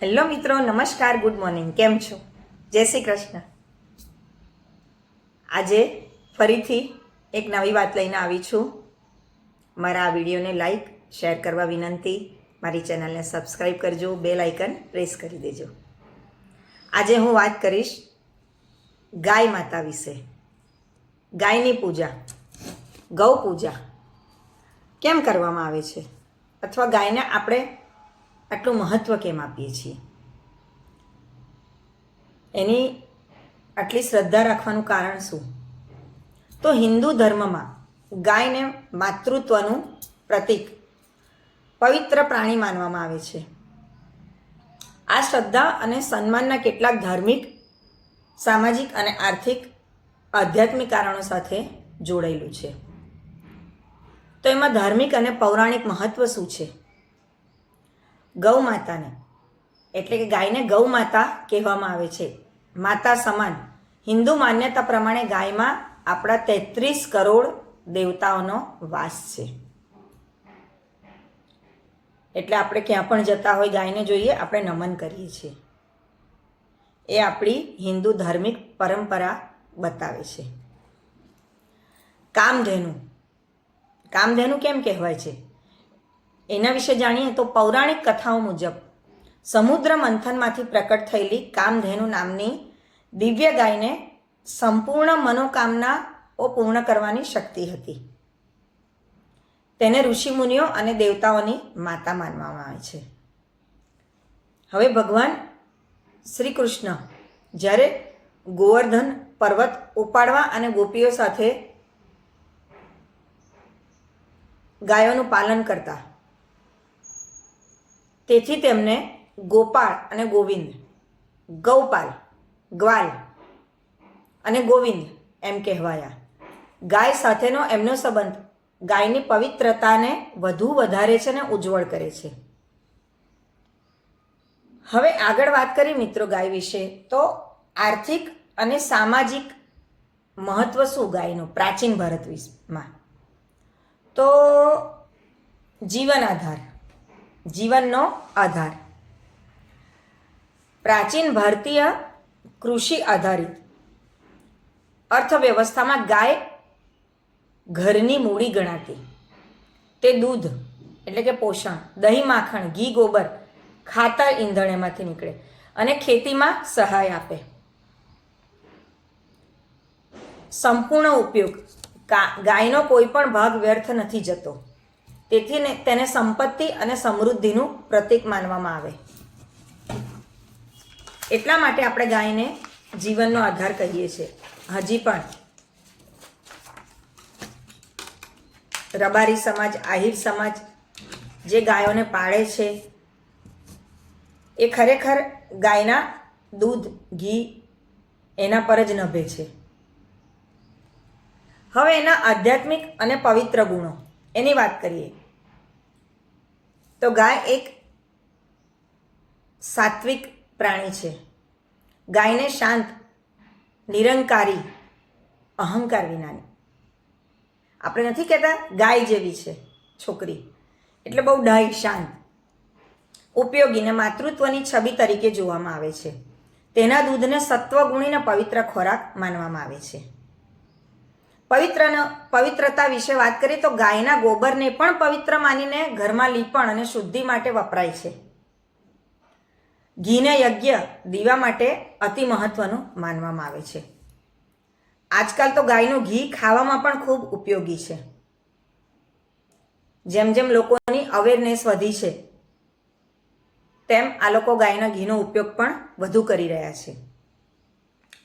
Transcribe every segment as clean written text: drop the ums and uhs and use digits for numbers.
Hello મિત્રો, નમસ્કાર, good morning. કેમ છો? જય શ્રી કૃષ્ણ. આજે ફરીથી એક નવી વાત લઈને આવી છું. મારા આ વિડીયોને લાઈક શેર કરવા વિનંતી. મારી ચેનલને સબસ્ક્રાઈબ કરજો, બેલ આઇકન પ્રેસ કરી દેજો. આજે હું વાત કરીશ ગાય માતા વિશે. ગાયની પૂજા, ગૌ પૂજા કેમ કરવામાં આવે છે, અથવા ગાયને આપણે આટલું મહત્ત્વ કેમ આપીએ છીએ, એની આટલી શ્રદ્ધા રાખવાનું કારણ શું? તો હિન્દુ ધર્મમાં ગાયને માતૃત્વનું પ્રતીક, પવિત્ર પ્રાણી માનવામાં આવે છે. આ શ્રદ્ધા અને સન્માનના કેટલાક ધાર્મિક, સામાજિક અને આર્થિક, આધ્યાત્મિક કારણો સાથે જોડાયેલું છે. તો એમાં ધાર્મિક અને પૌરાણિક મહત્વ શું છે? ગૌ માતાને એટલે કે ગાયને ગૌ માતા કહેવામાં આવે છે. માતા સમાન. હિન્દુ માન્યતા પ્રમાણે ગાયમાં આપણા 33 કરોડ દેવતાઓનો વાસ છે. એટલે આપણે ક્યાં પણ જતા હોય ગાયને જોઈએ આપણે નમન કરીએ છીએ. એ આપણી હિન્દુ ધાર્મિક પરંપરા બતાવે છે. કામધેનુ, કામધેનુ કેમ કહેવાય છે એના વિશે જાણીએ તો પૌરાણિક કથાઓ મુજબ સમુદ્ર મંથનમાંથી પ્રકટ થયેલી કામધેનુ નામની દિવ્ય ગાયને સંપૂર્ણ મનોકામનાઓ પૂર્ણ કરવાની શક્તિ હતી. તેને ઋષિમુનિઓ અને દેવતાઓની માતા માનવામાં આવે છે. હવે ભગવાન શ્રી કૃષ્ણ જ્યારે ગોવર્ધન પર્વત ઉપાડવા અને ગોપીઓ સાથે ગાયોનું પાલન કરતા, તેથી તેમને ગોપાળ અને ગોવિંદ, ગૌપાલ, ગ્વાલ અને ગોવિંદ એમ કહેવાયા. ગાય સાથેનો એમનો સંબંધ ગાયની પવિત્રતાને વધુ વધારે છે અને ઉજ્જવળ કરે છે. હવે આગળ વાત કરીએ મિત્રો ગાય વિશે, તો આર્થિક અને સામાજિક મહત્વ શું ગાયનું પ્રાચીન ભારતમાં? તો જીવન આધાર, જીવનનો આધાર. પ્રાચીન ભારતીય કૃષિ આધારિત અર્થવ્યવસ્થામાં ગાય ઘરની મૂડી ગણાતી. તે દૂધ એટલે કે પોષણ, દહીં, માખણ, ઘી, ગોબર, ખાતર, ઈંધણ એમાંથી નીકળે અને ખેતીમાં સહાય આપે. સંપૂર્ણ ઉપયોગ, ગાયનો કોઈ પણ ભાગ વ્યર્થ નથી જતો. તેથી તેને સંપત્તિ અને સમૃદ્ધિનું પ્રતીક માનવામાં આવે. એટલા માટે આપણે ગાયને જીવનનો આધાર કહીએ છીએ. હજી પણ રબારી સમાજ, આહિર સમાજ જે ગાયોને પાળે છે એ ખરેખર ગાયના દૂધ, ઘી એના પર જ નભે છે. હવે એના આધ્યાત્મિક અને પવિત્ર ગુણો એની વાત કરીએ તો ગાય એક સાત્વિક પ્રાણી છે. ગાયને શાંત, નિરંકારી, અહંકાર વિનાની, આપણે નથી કહેતા ગાય જેવી છે છોકરી, એટલે બહુ ડાય, શાંત, ઉપયોગી ને માતૃત્વની છબી તરીકે જોવામાં આવે છે. તેના દૂધને સત્વગુણીને પવિત્ર ખોરાક માનવામાં આવે છે. પવિત્રતા વિશે વાત કરીએ તો ગાયના ગોબરને પણ પવિત્ર માનીને ઘરમાં લીપણ અને શુદ્ધિ માટે વપરાય છે. ઘીને યજ્ઞ, દીવા માટે અતિ મહત્વનું માનવામાં આવે છે. આજકાલ તો ગાયનું ઘી ખાવામાં પણ ખૂબ ઉપયોગી છે. જેમ જેમ લોકોની અવેરનેસ વધી છે તેમ આ લોકો ગાયના ઘીનો ઉપયોગ પણ વધુ કરી રહ્યા છે.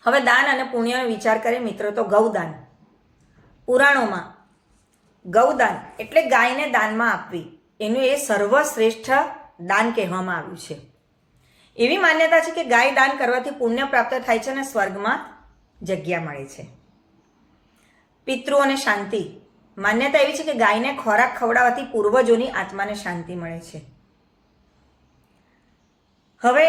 હવે દાન અને પુણ્યનો વિચાર કરીએ મિત્રો તો ગૌદાન. પુરાણોમાં ગૌદાન એટલે ગાયને દાનમાં આપવી, એનું એ સર્વશ્રેષ્ઠ દાન કહેવામાં આવ્યું છે. એવી માન્યતા છે કે ગાય દાન કરવાથી પુણ્ય પ્રાપ્ત થાય છે અને સ્વર્ગમાં જગ્યા મળે છે. પિતૃઓને શાંતિ. માન્યતા એવી છે કે ગાયને ખોરાક ખવડાવવાથી પૂર્વજોની આત્માને શાંતિ મળે છે. હવે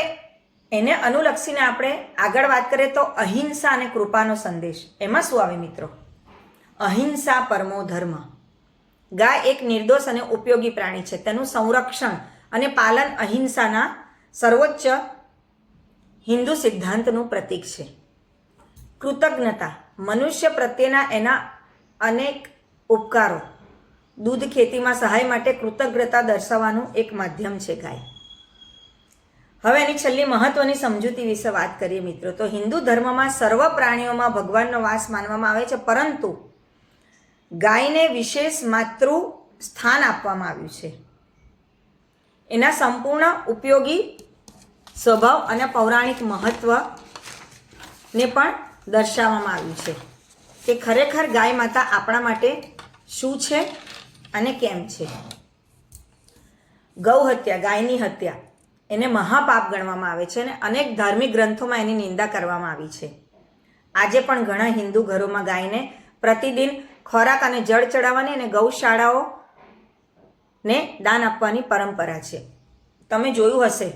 એને અનુલક્ષીને આપણે આગળ વાત કરીએ તો અહિંસા અને કૃપાનો સંદેશ. એમાં શું આવે મિત્રો? અહિંસા પરમો ધર્મ. ગાય એક નિર્દોષ અને ઉપયોગી પ્રાણી છે. તેનું સંરક્ષણ અને પાલન અહિંસાના સર્વોચ્ચ હિન્દુ સિદ્ધાંતનું પ્રતીક છે. કૃતજ્ઞતા મનુષ્ય પ્રત્યેના એના અનેક ઉપકારો, દૂધ ખેતીમાં સહાય માટે કૃતજ્ઞતા દર્શાવવાનું એક માધ્યમ છે ગાય. હવે એની છેલ્લી મહત્વની સમજૂતી વિશે વાત કરીએ મિત્રો, તો હિન્દુ ધર્મમાં સર્વ પ્રાણીઓમાં ભગવાનનો વાસ માનવામાં આવે છે, પરંતુ ગાયને વિશેષ માતૃ સ્થાન આપવામાં આવ્યું છે. એના સંપૂર્ણ ઉપયોગી સ્વભાવ અને પૌરાણિક મહત્વને પણ દર્શાવવામાં આવ્યું છે કે ખરેખર ગાય માતા આપણા માટે શું છે અને કેમ છે. ગૌ હત્યા, ગાયની હત્યા એને મહાપાપ ગણવામાં આવે છે અને અનેક ધાર્મિક ગ્રંથોમાં એની નિંદા કરવામાં આવી છે. આજે પણ ઘણા હિન્દુ ઘરોમાં ગાયને પ્રતિદિન ખોરાક અને જળ ચડાવવાની અને ગૌશાળાઓને દાન આપવાની પરંપરા છે. તમે જોયું હશે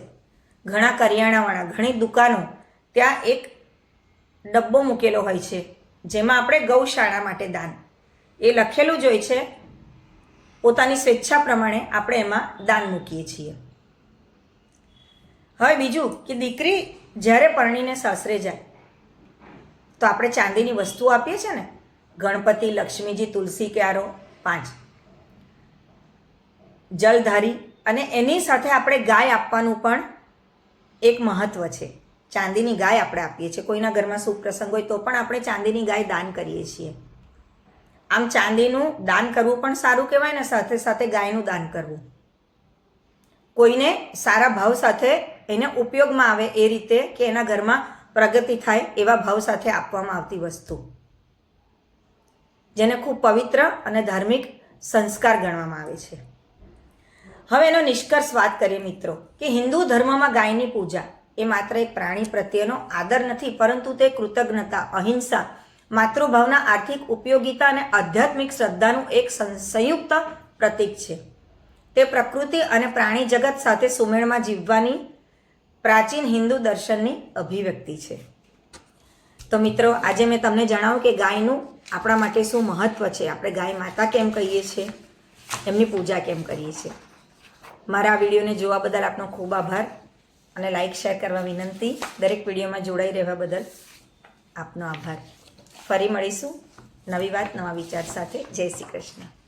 ઘણા કરિયાણાવાળા, ઘણી દુકાનો, ત્યાં એક ડબ્બો મૂકેલો હોય છે જેમાં આપણે ગૌશાળા માટે દાન, એ લખેલું જ હોય છે. પોતાની સ્વેચ્છા પ્રમાણે આપણે એમાં દાન મૂકીએ છીએ. હવે બીજું કે દીકરી જ્યારે પરણીને સાસરે જાય તો આપણે ચાંદીની વસ્તુઓ આપીએ છીએ ને, ગણપતિ, લક્ષ્મીજી, તુલસી ક્યારો, 5 જલધારી, અને એની સાથે આપણે ગાય આપવાનું પણ એક મહત્વ છે. ચાંદીની ગાય આપણે આપીએ છીએ. કોઈના ઘરમાં શુભ પ્રસંગ હોય તો પણ આપણે ચાંદીની ગાય દાન કરીએ છીએ. આમ ચાંદીનું દાન કરવું પણ સારું કહેવાય ને સાથે સાથે ગાયનું દાન કરવું. કોઈને સારા ભાવ સાથે એને ઉપયોગમાં આવે એ રીતે કે એના ઘરમાં પ્રગતિ થાય એવા ભાવ સાથે આપવામાં આવતી વસ્તુ, જેને ખૂબ પવિત્ર અને ધાર્મિક સંસ્કાર ગણવામાં આવે છે. હવે એનો નિષ્કર્ષ વાત કરીએ મિત્રો કે હિન્દુ ધર્મમાં ગાયની પૂજા એ માત્ર એક પ્રાણી પ્રત્યેનો આદર નથી, પરંતુ તે કૃતજ્ઞતા, અહિંસા, માતૃભાવના, આર્થિક ઉપયોગિતા અને આધ્યાત્મિક શ્રદ્ધાનું એક સંયુક્ત પ્રતીક છે. તે પ્રકૃતિ અને પ્રાણી જગત સાથે સુમેળમાં જીવવાની પ્રાચીન હિન્દુ દર્શનની અભિવ્યક્તિ છે. તો મિત્રો, આજે મેં તમને જણાવ્યું કે ગાયનું આપણા માટે શું મહત્વ છે, આપણે ગાય માતા કેમ કહીએ છીએ, એમની પૂજા કેમ કરીએ છીએ. મારા આ વિડીયોને જોવા બદલ આપનો ખૂબ આભાર અને લાઈક શેર કરવા વિનંતી. દરેક વિડીયોમાં જોડાઈ રહેવા બદલ આપનો આભાર. ફરી મળીશું નવી વાત, નવા વિચાર સાથે. જય શ્રી કૃષ્ણ.